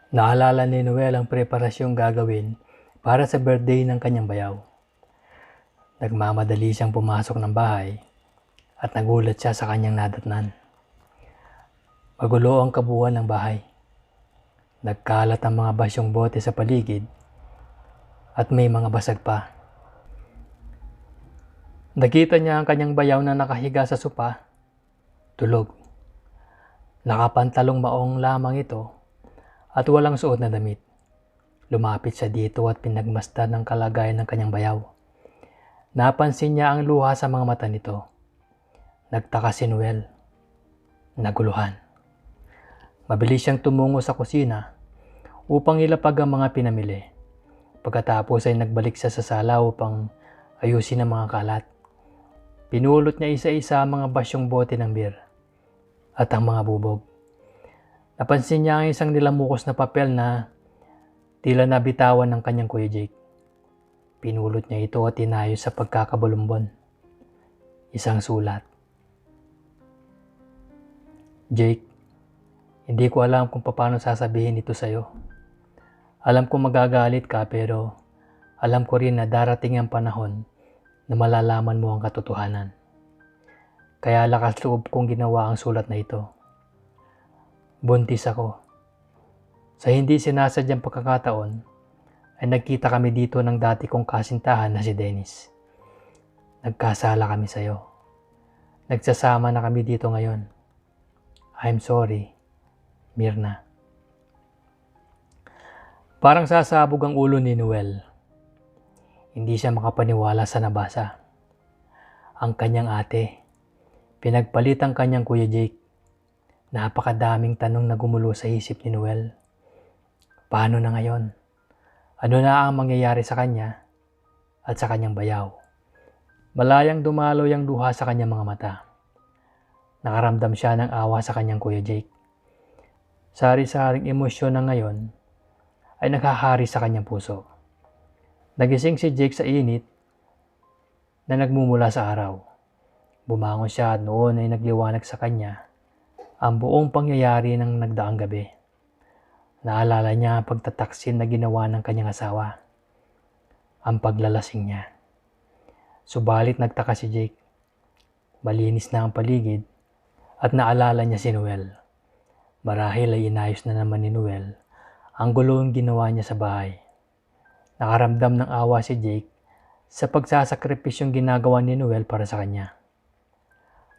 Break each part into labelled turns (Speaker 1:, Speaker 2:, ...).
Speaker 1: Naalala ni Noel ang preparasyong gagawin para sa birthday ng kanyang bayaw. Nagmamadali siyang pumasok ng bahay at nagulat siya sa kanyang nadatnan. Magulo ang kabuuan ng bahay. Nagkalat ang mga basyong bote sa paligid at may mga basag pa. Nakita niya ang kanyang bayaw na nakahiga sa sopa, tulog. Nakapantalong maong lamang ito at walang suot na damit. Lumapit siya dito at pinagmasdan ang kalagayan ng kanyang bayaw. Napansin niya ang luha sa mga mata nito. Nagtaka si Noel. Naguluhan. Mabilis siyang tumungo sa kusina upang ilapag ang mga pinamili. Pagkatapos ay nagbalik siya sa sala upang ayusin ang mga kalat. Pinulot niya isa-isa ang mga basyong bote ng beer at ang mga bubog. Napansin niya ang isang nilamukos na papel na tila nabitawan ng kanyang Kuya Jake. Pinulot niya ito at inayos sa pagkakabulumbon. Isang sulat. Jake, hindi ko alam kung paano sasabihin ito sa'yo. Alam ko magagalit ka pero alam ko rin na darating ang panahon na malalaman mo ang katotohanan. Kaya lakas loob kong ginawa ang sulat na ito. Buntis ako. Sa hindi sinasadyang pagkakataon, ay nagkita kami dito ng dati kong kasintahan na si Dennis. Nagkasala kami sa'yo. Nagsasama na kami dito ngayon. I'm sorry, Mirna. Parang sasabog ang ulo ni Noel. Hindi siya makapaniwala sa nabasa. Ang kanyang ate, pinagpalit ang kanyang Kuya Jake. Napakadaming tanong na gumulo sa isip ni Noel. Paano na ngayon? Ano na ang mangyayari sa kanya at sa kanyang bayaw? Malayang dumaloy ang luha sa kanyang mga mata. Nakaramdam siya ng awa sa kanyang Kuya Jake. Sari-saring emosyon na ngayon ay naghahari sa kanyang puso. Nagising si Jake sa init na nagmumula sa araw. Bumangon siya at noon ay nagliwanag sa kanya ang buong pangyayari ng nagdaang gabi. Naalala niya ang pagtataksin na ginawa ng kanyang asawa. Ang paglalasing niya. Subalit nagtaka si Jake. Malinis na ang paligid at naalala niya si Noel. Marahil ay inayos na naman ni Noel ang gulong ginawa niya sa bahay. Nakaramdam ng awa si Jake sa pagsasakripisyong ginagawa ni Noel para sa kanya.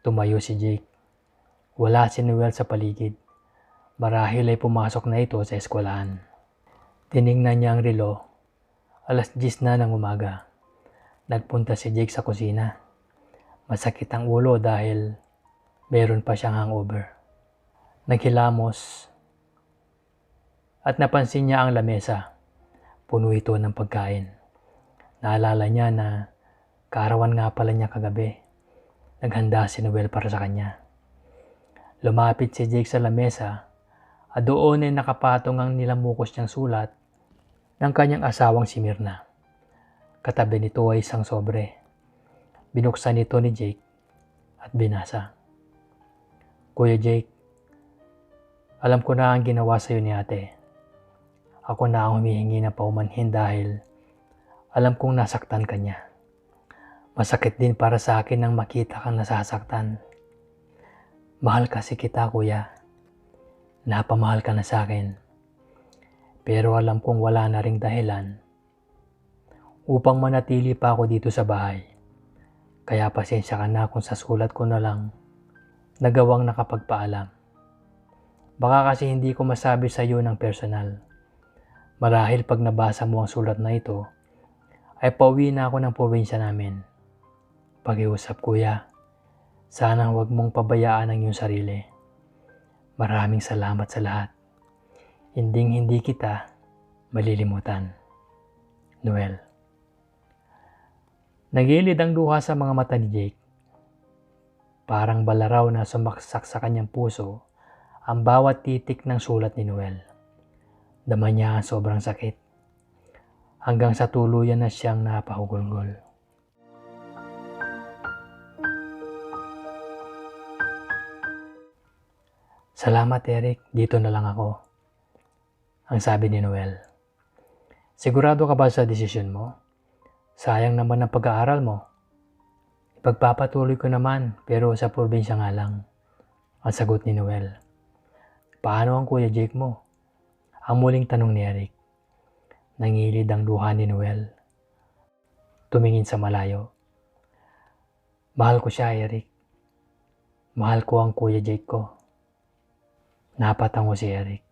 Speaker 1: Tumayo si Jake. Wala si Noel sa paligid. Marahil ay pumasok na ito sa eskwelahan. Tiningnan niya ang relo. 10:00 na ng umaga. Nagpunta si Jake sa kusina. Masakit ang ulo dahil meron pa siyang hangover. Naghilamos at napansin niya ang lamesa. Puno ito ng pagkain. Naalala niya na kaarawan nga pala niya kagabi. Naghanda si Noel para sa kanya. Lumapit si Jake sa lamesa at doon ay nakapatong ang nilamukos niyang sulat ng kanyang asawang si Mirna. Katabi nito ay isang sobre. Binuksan ito ni Jake at binasa. Kuya Jake, alam ko na ang ginawa sa iyo ni ate. Ako na ang humihingi ng paumanhin dahil alam kong nasaktan ka niya. Masakit din para sa akin nang makita kang nasasaktan. Mahal kasi kita, kuya. Napamahal ka na sa akin. Pero alam kong wala na ring dahilan upang manatili pa ako dito sa bahay. Kaya pasensya ka na kung sa sulat ko na lang nagawang nakapagpaalam. Baka kasi hindi ko masabi sa iyo ng personal. Marahil pag nabasa mo ang sulat na ito, ay pauwi na ako ng probinsya namin. Pag-iusap kuya, sana huwag mong pabayaan ang iyong sarili. Maraming salamat sa lahat. Hinding-hindi kita malilimutan. Noel. Nagilid ang luha sa mga mata ni Jake. Parang balaraw na sumaksak sa kanyang puso ang bawat titik ng sulat ni Noel. Dama niya ang sobrang sakit. Hanggang sa tuluyan na siyang napahugulgol. Salamat Eric, dito na lang ako. Ang sabi ni Noel. Sigurado ka ba sa desisyon mo? Sayang naman ang pag-aaral mo. Ipagpapatuloy ko naman pero sa probinsya nga lang. Ang sagot ni Noel. Paano ang Kuya Jake mo? Ang muling tanong ni Eric. Nangilid ang luha ni Noel. Tumingin sa malayo. Mahal ko siya, Eric. Mahal ko ang Kuya Jake ko. Napatango si Eric.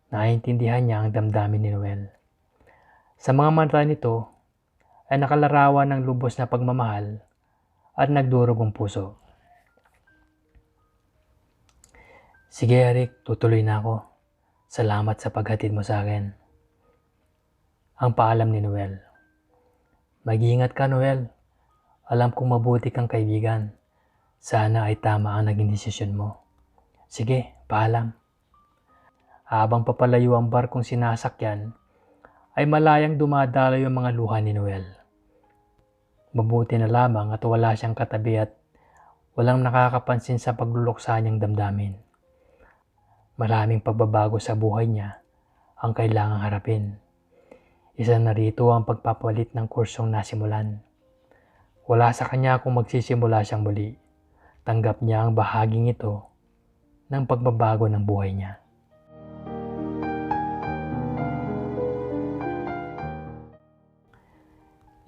Speaker 1: Naiintindihan niya ang damdamin ni Noel. Sa mga mata nito ay nakalarawan ng lubos na pagmamahal at nagdurog ang puso. Sige Eric, tutuloy na ako. Salamat sa paghatid mo sa akin. Ang paalam ni Noel. Mag-iingat ka Noel. Alam kong mabuti kang kaibigan. Sana ay tama ang naging desisyon mo. Sige, paalam. Habang papalayo ang barkong sinasakyan, ay malayang dumadalaw yung mga luha ni Noel. Mabuti na lamang at wala siyang katabi at walang nakakapansin sa pagluluksa niyang damdamin. Maraming pagbabago sa buhay niya ang kailangang harapin. Isa na rito ang pagpapalit ng kursong nasimulan. Wala sa kanya kung magsisimula siyang muli. Tanggap niya ang bahaging ito ng pagbabago ng buhay niya.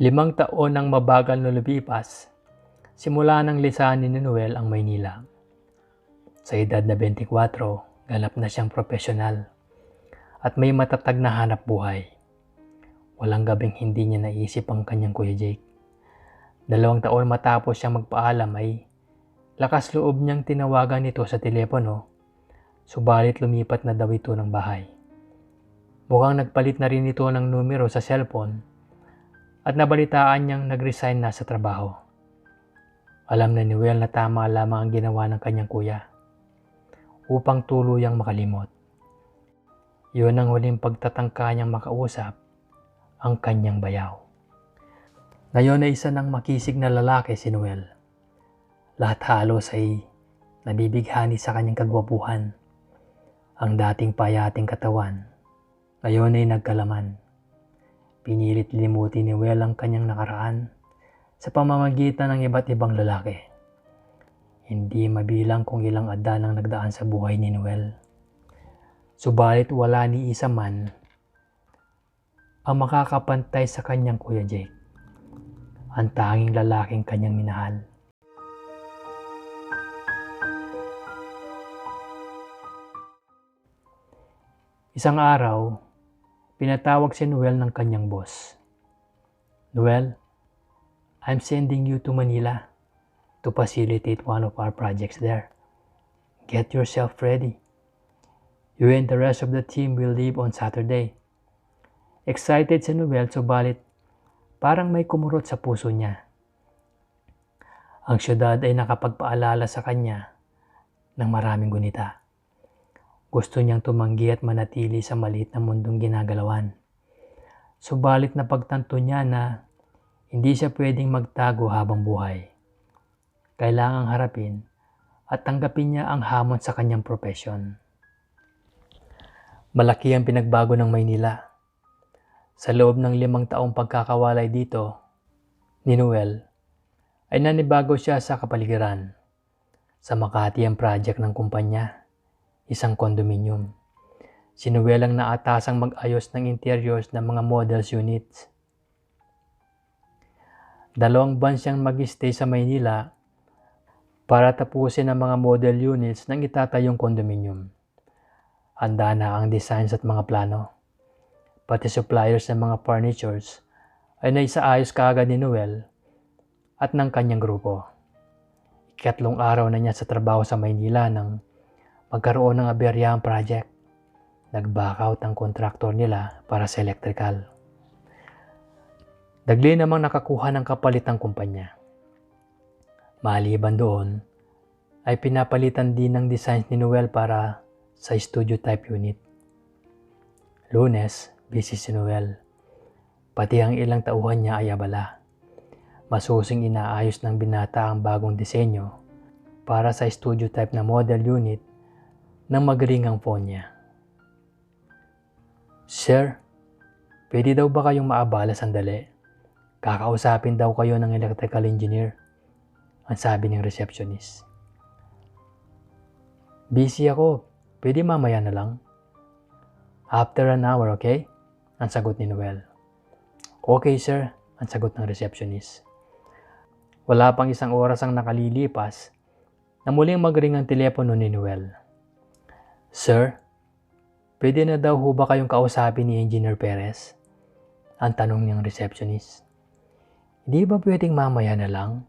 Speaker 1: Limang taon nang mabagal na lumipas, simula nang lisanin ni Noel ang Maynila. Sa edad na 24, ganap na siyang profesional at may matatag na hanap buhay. Walang gabing hindi niya naisip ang kanyang Kuya Jake. 2 taon matapos siyang magpaalam ay lakas loob niyang tinawagan ito sa telepono, subalit lumipat na daw ito ng bahay. Mukhang nagpalit na rin ito ng numero sa cellphone at nabalitaan niyang nag-resign na sa trabaho. Alam na ni Noel na tama lamang ang ginawa ng kanyang kuya upang tuluyang makalimot. Yun ang huling pagtatangka niyang makausap ang kanyang bayaw. Ngayon ay isa ng makisig na lalaki si Noel. Lahat halos ay nabibighani sa kanyang kagwapuhan. Ang dating payating katawan, ngayon ay nagkalaman. Pinilit limutin ni Noel ang kanyang nakaraan sa pamamagitan ng iba't ibang lalaki. Hindi mabilang kung ilang adan ang nagdaan sa buhay ni Noel. Subalit wala ni isa man ang makakapantay sa kanyang Kuya Jake, ang tanging lalaking kanyang minahal. Isang araw, pinatawag si Noel ng kanyang boss. Noel, I'm sending you to Manila to facilitate one of our projects there. Get yourself ready. You and the rest of the team will leave on Saturday. Excited si Noel subalit parang may kumurot sa puso niya. Ang syudad ay nakapagpaalala sa kanya ng maraming gunita. Gusto niyang tumanggi at manatili sa maliit na mundong ginagalawan. Subalit napagtanto niya na hindi siya pwedeng magtago habang buhay. Kailangang harapin at tanggapin niya ang hamon sa kanyang profesyon. Malaki ang pinagbago ng Maynila. Sa loob ng 5 taong pagkakawalay dito ni Noel, ay nanibago siya sa kapaligiran. Sa Makati ang project ng kumpanya, isang condominium. Si Noel ang naatasang mag-ayos ng interiors ng mga models units. 2 buwan siyang mag-stay sa Maynila para tapusin ang mga model units ng itatayong condominium. Handa na ang designs at mga plano. Pati suppliers ng mga furnitures ay naisaayos kaagad ni Noel at ng kanyang grupo. 3 araw na niya sa trabaho sa Maynila nang magkaroon ng aberya ang project. Nag-back out ang kontraktor nila para sa electrical. Dagli namang nakakuha ng kapalit ng kumpanya. Maliban doon, ay pinapalitan din ng designs ni Noel para sa studio type unit. Lunes, busy si Noel. Pati ang ilang tauhan niya ay abala. Masusing inaayos ng binata ang bagong disenyo para sa studio type na model unit ng magaling ang phone niya. Sir, pwede daw ba kayong maabala sandali? Kakausapin daw kayo ng electrical engineer, ang sabi ng receptionist. Busy ako, pwede mamaya na lang. After an hour, okay? Ang sagot ni Noel. Okay sir, ang sagot ng receptionist. Wala pang isang oras ang nakalilipas na muling magring ang telepono ni Noel. Sir, pwede na daw ho ba kayong kausapin ni Engineer Perez? Ang tanong niyang receptionist. Hindi ba pwedeng mamaya na lang?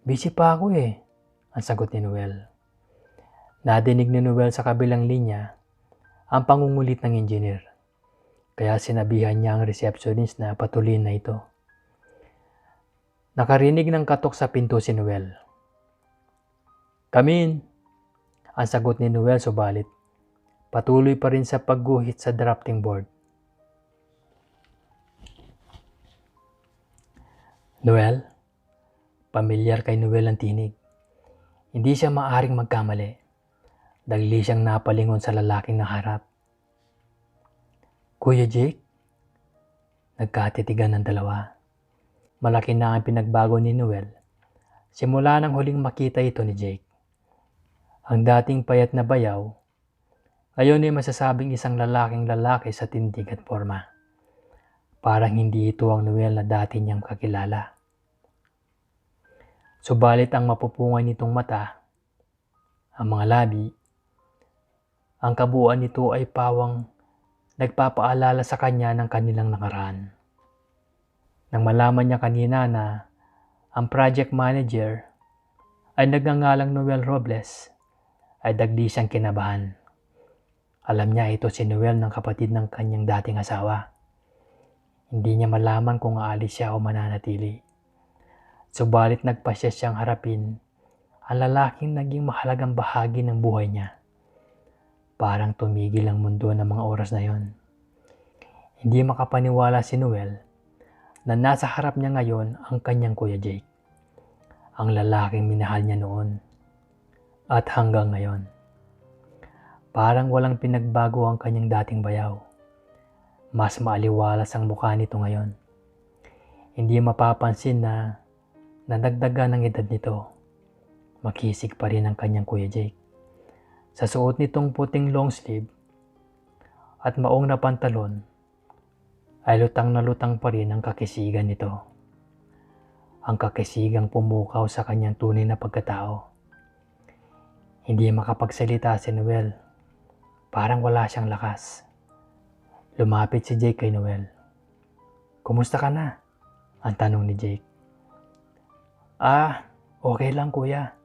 Speaker 1: Busy pa ako eh, ang sagot ni Noel. Nadinig ni Noel sa kabilang linya ang pangungulit ng engineer. Kaya sinabihan niya ang receptionist na patuloy na ito. Nakarinig ng katok sa pinto si Noel. Come in, ang sagot ni Noel subalit patuloy pa rin sa pagguhit sa drafting board. Noel, pamilyar kay Noel ang tinig. Hindi siya maaring magkamali. Dagli siyang napalingon sa lalaking naharap. Kuya Jake? Nagkatitigan ng dalawa. Malaki na ang pinagbago ni Noel simula nang huling makita ito ni Jake. Ang dating payat na bayaw, ngayon ay masasabing isang lalaking lalaki sa tindig at forma. Parang hindi ito ang Noel na dati niyang kakilala. Subalit ang mapupungay nitong mata, ang mga labi, ang kabuuan nito ay pawang nagpapaalala sa kanya ng kanilang nakaraan. Nang malaman niya kanina na ang project manager ay nagngangalang Noel Robles, ay dagdi siyang kinabahan. Alam niya ito si Noel ng kapatid ng kanyang dating asawa. Hindi niya malaman kung aalis siya o mananatili. Subalit nagpasya siyang harapin ang lalaking naging mahalagang bahagi ng buhay niya. Parang tumigil ang mundo ng mga oras na yon. Hindi makapaniwala si Noel na nasa harap niya ngayon ang kanyang Kuya Jake. Ang lalaking minahal niya noon at hanggang ngayon. Parang walang pinagbago ang kanyang dating bayaw. Mas maaliwalas ang mukha nito ngayon. Hindi mapapansin na nadagdagan ang edad nito. Makisig pa rin ang kanyang Kuya Jake. Sa suot nitong puting long sleeve at maong na pantalon, ay lutang na lutang pa rin ang kakisigan nito. Ang kakisigang pumukaw sa kanyang tunay na pagkatao. Hindi makapagsalita si Noel. Parang wala siyang lakas. Lumapit si Jake kay Noel. Kumusta ka na? Ang tanong ni Jake. Okay lang kuya.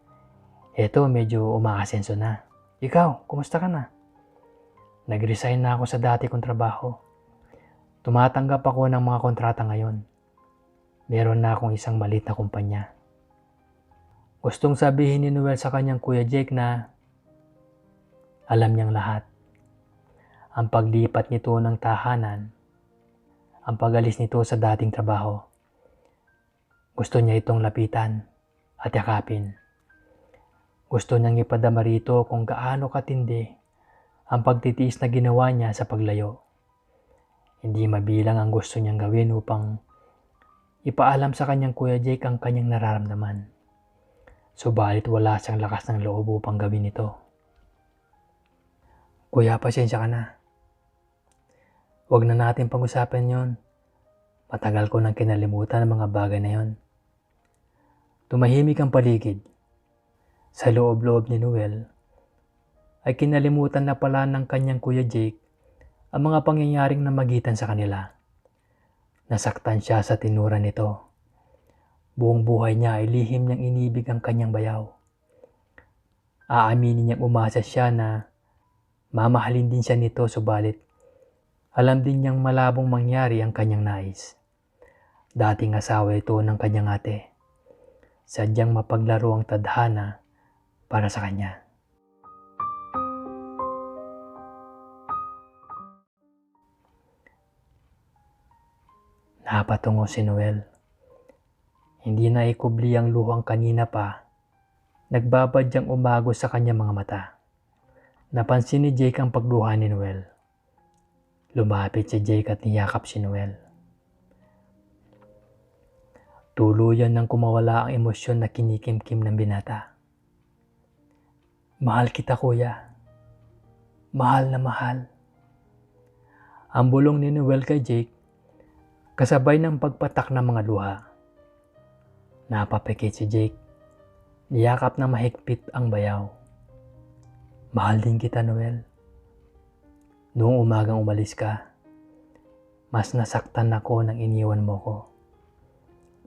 Speaker 1: Eto medyo umaasenso na. Ikaw, kumusta ka na? Nag-resign na ako sa dati kong trabaho. Tumatanggap ako ng mga kontrata ngayon. Meron na akong isang maliit na kumpanya. Gustong sabihin ni Noel sa kanyang Kuya Jake na alam niyang lahat. Ang paglipat nito ng tahanan, ang pag-alis nito sa dating trabaho. Gusto niya itong lapitan at yakapin. Gusto niyang ipadama rito kung gaano katindi ang pagtitiis na ginawa niya sa paglayo. Hindi mabilang ang gusto niyang gawin upang ipaalam sa kanyang Kuya Jake ang kanyang nararamdaman. Subalit wala siyang lakas ng loob upang gawin ito. Kuya, pasensya ka na. Huwag na natin pag-usapan yon. Matagal ko nang kinalimutan ang mga bagay na yon. Tumahimik ang paligid. Sa loob-loob ni Noel, ay kinalimutan na pala ng kanyang Kuya Jake ang mga pangyayaring namagitan sa kanila. Nasaktan siya sa tinura nito. Buong buhay niya ay lihim niyang inibig ang kanyang bayaw. Aaminin niyang umasa siya na mamahalin din siya nito subalit alam din niyang malabong mangyari ang kanyang nais. Dating asawa ito ng kanyang ate. Sadyang mapaglaro ang tadhana para sa kanya. Napatungo si Noel. Hindi na ikubli ang luhang kanina pa. Nagbabadyang umagos sa kanyang mga mata. Napansin ni Jake ang pagluha ni Noel. Lumapit si Jake at niyakap si Noel. Tuluyan nang kumawala ang emosyon na kinikimkim ng binata. Mahal kita, kuya. Mahal na mahal. Ang bulong ni Noel kay Jake, kasabay ng pagpatak ng mga luha. Napapikit si Jake. Niyakap na mahigpit ang bayaw. Mahal din kita, Noel. Noong umagang umalis ka, mas nasaktan ako nang iniwan mo ko.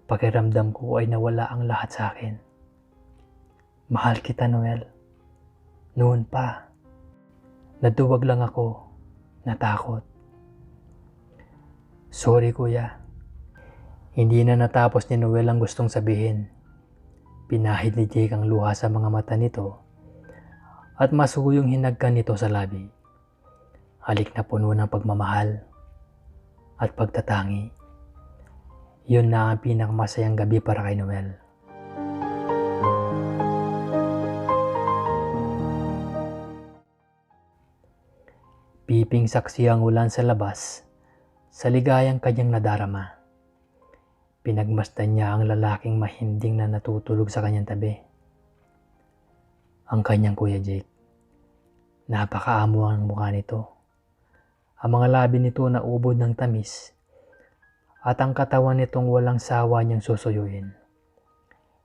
Speaker 1: Pakiramdam ko ay nawala ang lahat sa akin. Mahal kita, Noel. Noon pa. Naduwag lang ako. Natakot. Sorry, kuya. Hindi na natapos ni Noel ang gustong sabihin. Pinahid ni Jake ang luha sa mga mata nito at masuyong hinagkan nito sa labi. Halik na puno ng pagmamahal at pagtatangi. Yun na ang pinakamasayang gabi para kay Noel. Piping saksi ang ulan sa labas sa ligayang kanyang nadarama. Pinagmasdan niya ang lalaking mahinding na natutulog sa kanyang tabi. Ang kanyang kuya Jake. Napakaamo ang mukha nito. Ang mga labi nito na ubod ng tamis at ang katawan nitong walang sawa niyang susuyuin.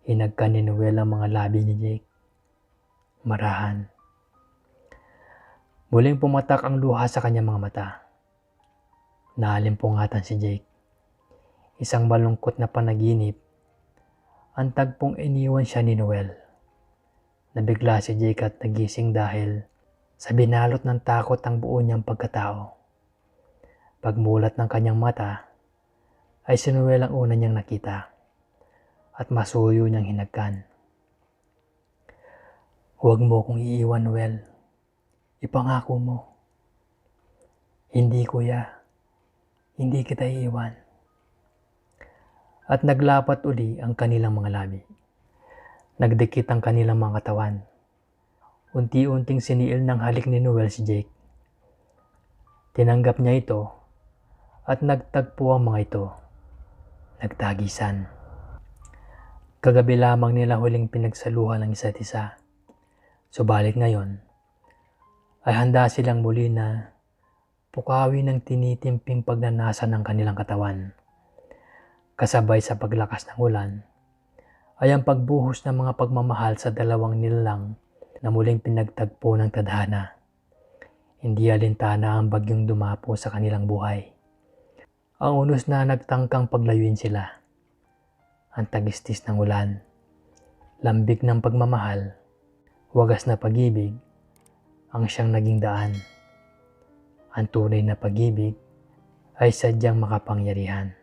Speaker 1: Hinagkan ni Noel ang mga labi ni Jake. Marahan. Muling pumatak ang luha sa kanyang mga mata. Naalimpungatan si Jake. Isang malungkot na panaginip. Ang tagpong iniwan siya ni Noel. Nabigla si Jake at nagising dahil sa binalot ng takot ang buo niyang pagkatao. Pagmulat ng kanyang mata, ay si Noel ang una niyang nakita at masuyo niyang hinagkan. Huwag mo kong iiwan, Noel. Ipangako mo. Hindi, kuya. Hindi kita iiwan. At naglapat uli ang kanilang mga labi. Nagdikit ang kanilang mga katawan. Unti-unting siniil ng halik ni Noel si Jake. Tinanggap niya ito at nagtagpo ang mga ito. Nagtagisan. Kagabi lamang nila huling pinagsaluhan ng isa't isa. Subalit ngayon, ay handa silang muli na pukawi ng tinitimping pagnanasa ng kanilang katawan. Kasabay sa paglakas ng ulan, ay ang pagbuhos ng mga pagmamahal sa dalawang nilalang na muling pinagtagpo ng tadhana. Hindi alintana ang bagyong dumapo sa kanilang buhay. Ang unos na nagtangkang paglayuin sila. Ang tagistis ng ulan, lambik ng pagmamahal, wagas na pag-ibig, ang siyang naging daan. Ang tunay na pag-ibig ay sadyang makapangyarihan.